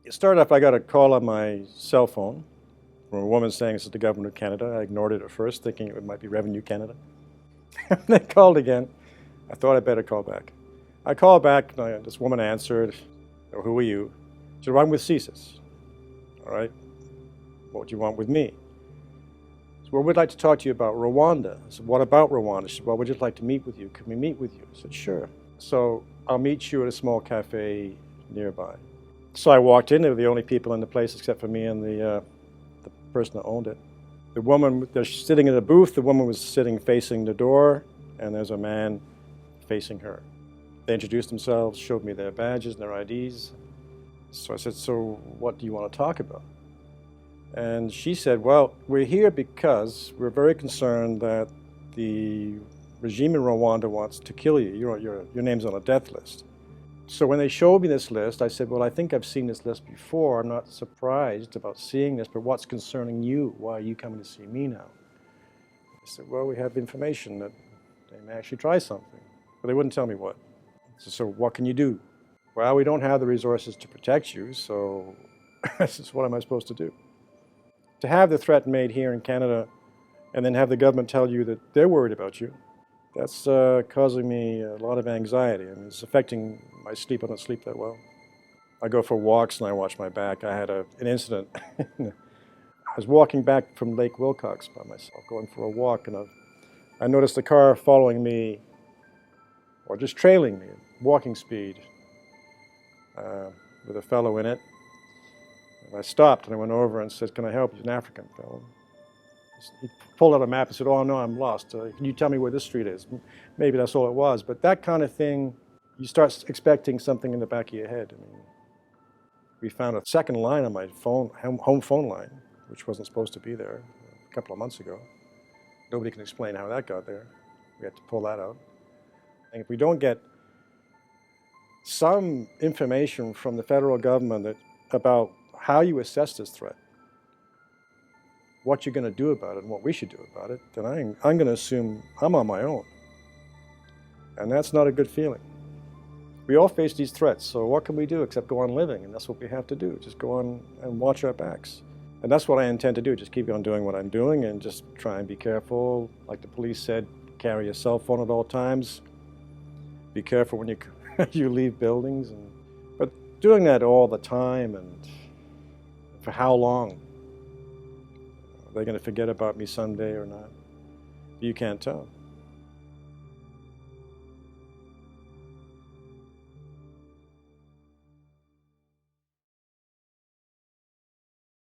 It started off, I got a call on my cell phone from a woman saying this is the government of Canada. I ignored it at first, thinking it might be Revenue Canada. And they called again. I thought I'd better call back. I called back, and this woman answered, "Oh, who are you?" She said, "Well, I'm with CSIS." "All right, what do you want with me?" I said, "Well, we'd like to talk to you about Rwanda." I said, "What about Rwanda?" She said, "Well, we'd just like to meet with you. Can we meet with you?" I said, "Sure." So I'll meet you at a small cafe nearby. So I walked in. They were the only people in the place except for me and the person that owned it. The woman, they're sitting in a booth. The woman was sitting facing the door, and there's a man facing her. They introduced themselves, showed me their badges and their IDs. So I said, "So what do you want to talk about?" And she said, "Well, we're here because we're very concerned that the regime in Rwanda wants to kill you. Your name's on a death list." So when they showed me this list, I said, "Well, I think I've seen this list before. I'm not surprised about seeing this, but what's concerning you? Why are you coming to see me now?" I said, "Well, we have information that they may actually try something," but they wouldn't tell me what. So what can you do? "Well, we don't have the resources to protect you, so this is what am I supposed to do?" To have the threat made here in Canada and then have the government tell you that they're worried about you, that's causing me a lot of anxiety. I mean, it's affecting my sleep. I don't sleep that well. I go for walks and I watch my back. I had an incident. I was walking back from Lake Wilcox by myself, going for a walk, and I noticed a car following me, or just trailing me at walking speed, with a fellow in it. And I stopped and I went over and said, "Can I help you?" He's an African fellow. He pulled out a map and said, "Oh, no, I'm lost. Can you tell me where this street is?" Maybe that's all it was. But that kind of thing, you start expecting something in the back of your head. I mean, we found a second line on my phone, home phone line, which wasn't supposed to be there a couple of months ago. Nobody can explain how that got there. We had to pull that out. And if we don't get some information from the federal government about how you assess this threat, what you're going to do about it and what we should do about it, then I'm going to assume I'm on my own. And that's not a good feeling. We all face these threats, so what can we do except go on living? And that's what we have to do, just go on and watch our backs. And that's what I intend to do, just keep on doing what I'm doing and just try and be careful. Like the police said, carry a cell phone at all times. Be careful when you leave buildings. But doing that all the time, and for how long? Are they going to forget about me someday or not? You can't tell.